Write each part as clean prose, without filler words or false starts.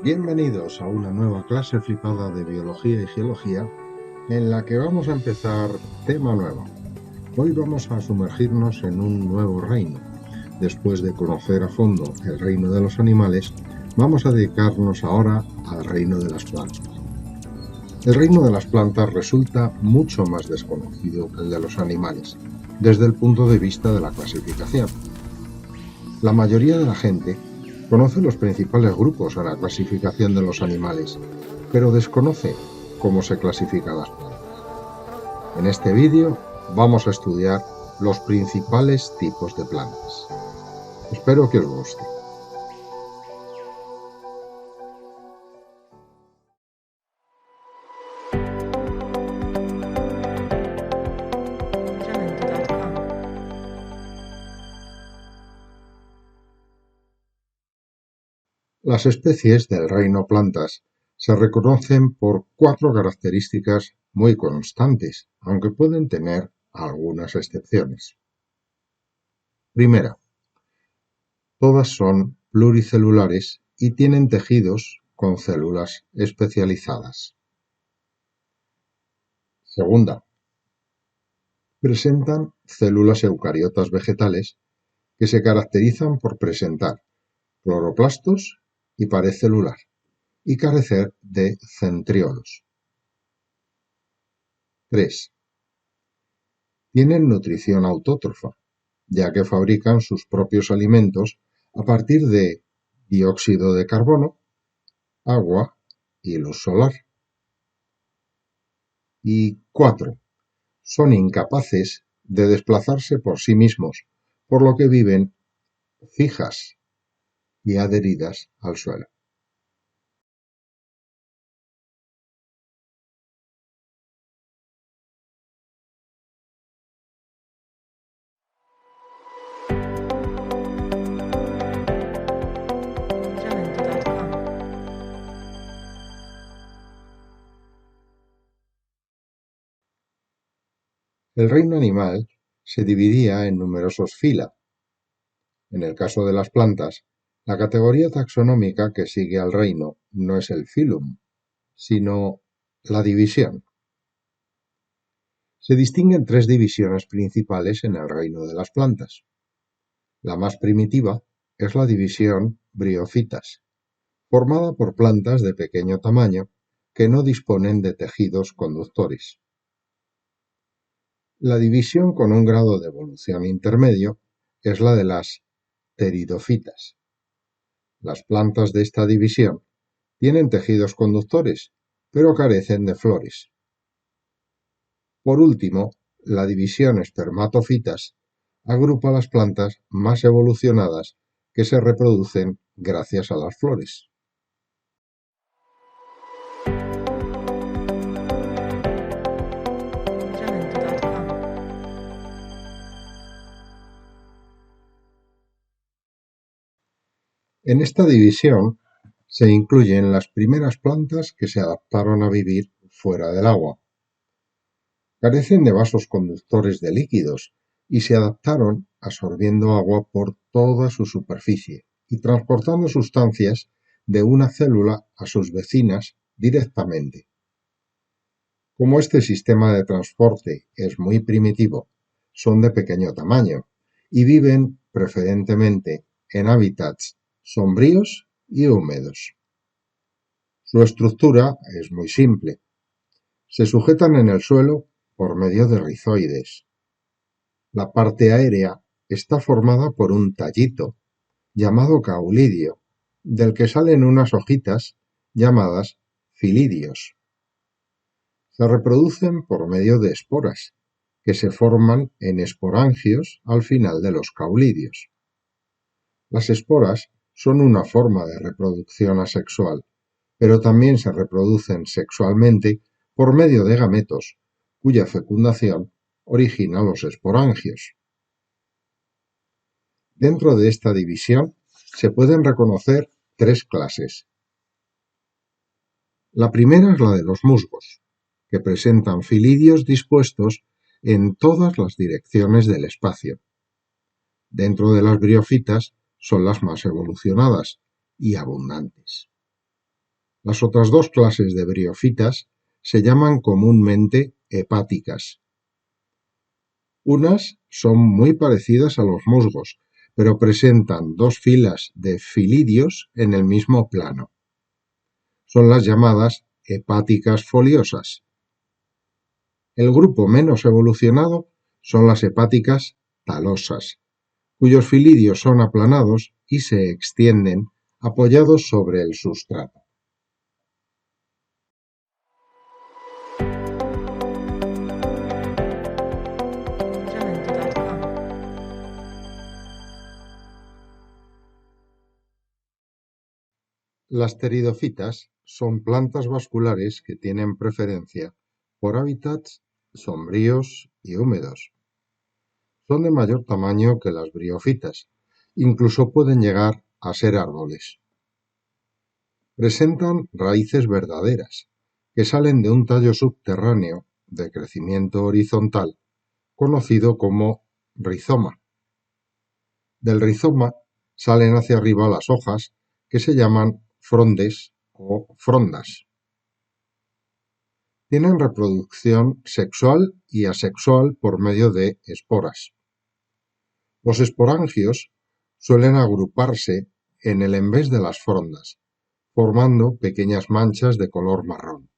Bienvenidos a una nueva clase flipada de biología y geología en la que vamos a empezar tema nuevo. Hoy vamos a sumergirnos en un nuevo reino. Después de conocer a fondo el reino de los animales, vamos a dedicarnos ahora al reino de las plantas. El reino de las plantas resulta mucho más desconocido que el de los animales, desde el punto de vista de la clasificación. La mayoría de la gente conoce los principales grupos en la clasificación de los animales, pero desconoce cómo se clasifican las plantas. En este vídeo vamos a estudiar los principales tipos de plantas. Espero que os guste. Las especies del reino plantas se reconocen por 4 características muy constantes, aunque pueden tener algunas excepciones. Primera, todas son pluricelulares y tienen tejidos con células especializadas. Segunda, presentan células eucariotas vegetales que se caracterizan por presentar cloroplastos y pared celular y carecer de centriolos. 3. Tienen nutrición autótrofa, ya que fabrican sus propios alimentos a partir de dióxido de carbono, agua y luz solar. Y 4. Son incapaces de desplazarse por sí mismos, por lo que viven fijas y adheridas al suelo. El reino animal se dividía en numerosos phyla. En el caso de las plantas, la categoría taxonómica que sigue al reino no es el phylum, sino la división. Se distinguen 3 divisiones principales en el reino de las plantas. La más primitiva es la división Bryophytas, formada por plantas de pequeño tamaño que no disponen de tejidos conductores. La división con un grado de evolución intermedio es la de las Pteridophytas. Las plantas de esta división tienen tejidos conductores, pero carecen de flores. Por último, la división Spermatophytas agrupa las plantas más evolucionadas que se reproducen gracias a las flores. En esta división se incluyen las primeras plantas que se adaptaron a vivir fuera del agua. Carecen de vasos conductores de líquidos y se adaptaron absorbiendo agua por toda su superficie y transportando sustancias de una célula a sus vecinas directamente. Como este sistema de transporte es muy primitivo, son de pequeño tamaño y viven preferentemente en hábitats sombríos y húmedos. Su estructura es muy simple. Se sujetan en el suelo por medio de rizoides. La parte aérea está formada por un tallito llamado caulidio, del que salen unas hojitas llamadas filidios. Se reproducen por medio de esporas, que se forman en esporangios al final de los caulidios. Las esporas son una forma de reproducción asexual, pero también se reproducen sexualmente por medio de gametos, cuya fecundación origina los esporangios. Dentro de esta división se pueden reconocer 3 clases. La primera es la de los musgos, que presentan filidios dispuestos en todas las direcciones del espacio. Dentro de las briófitas son las más evolucionadas y abundantes. Las otras dos clases de briófitas se llaman comúnmente hepáticas. Unas son muy parecidas a los musgos, pero presentan dos filas de filidios en el mismo plano. Son las llamadas hepáticas foliosas. El grupo menos evolucionado son las hepáticas talosas, cuyos filidios son aplanados y se extienden apoyados sobre el sustrato. Las pteridofitas son plantas vasculares que tienen preferencia por hábitats sombríos y húmedos. Son de mayor tamaño que las briófitas, incluso pueden llegar a ser árboles. Presentan raíces verdaderas, que salen de un tallo subterráneo de crecimiento horizontal, conocido como rizoma. Del rizoma salen hacia arriba las hojas, que se llaman frondes o frondas. Tienen reproducción sexual y asexual por medio de esporas. Los esporangios suelen agruparse en el envés de las frondas, formando pequeñas manchas de color marrón,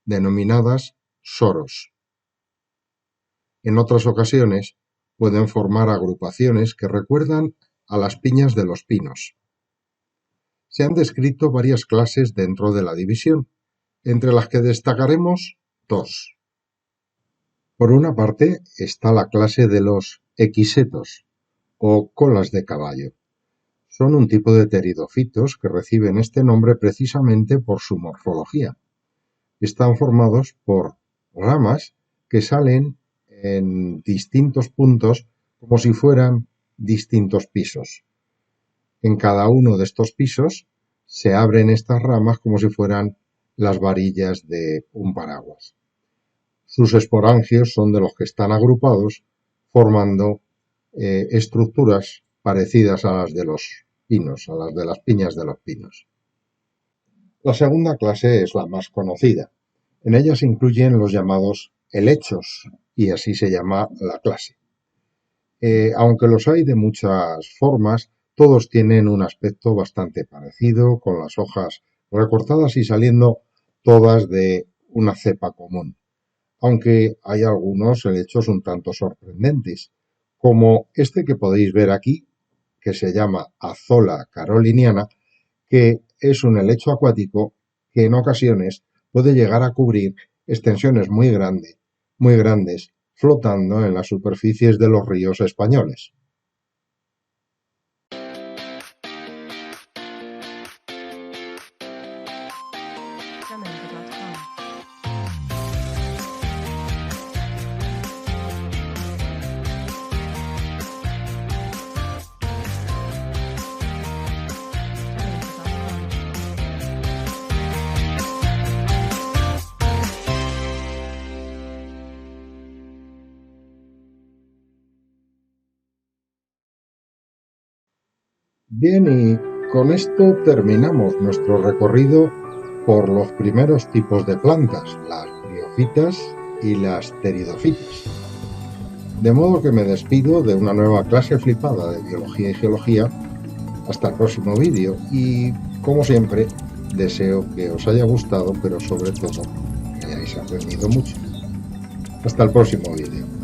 denominadas soros. En otras ocasiones pueden formar agrupaciones que recuerdan a las piñas de los pinos. Se han descrito varias clases dentro de la división, entre las que destacaremos dos. Por una parte está la clase de los equisetos, o colas de caballo. Son un tipo de pteridofitos que reciben este nombre precisamente por su morfología. Están formados por ramas que salen en distintos puntos como si fueran distintos pisos. En cada uno de estos pisos se abren estas ramas como si fueran las varillas de un paraguas. Sus esporangios son de los que están agrupados formando estructuras parecidas a las de los pinos, a las de las piñas de los pinos. La segunda clase es la más conocida. En ella se incluyen los llamados helechos, y así se llama la clase. Aunque los hay de muchas formas, todos tienen un aspecto bastante parecido, con las hojas recortadas y saliendo todas de una cepa común. Aunque hay algunos helechos un tanto sorprendentes, como este que podéis ver aquí, que se llama Azolla caroliniana, que es un helecho acuático que en ocasiones puede llegar a cubrir extensiones muy grandes, flotando en las superficies de los ríos españoles. Bien, y con esto terminamos nuestro recorrido por los primeros tipos de plantas, las briófitas y las pteridofitas. De modo que me despido de una nueva clase flipada de biología y geología. Hasta el próximo vídeo y, como siempre, deseo que os haya gustado, pero sobre todo que hayáis aprendido mucho. Hasta el próximo vídeo.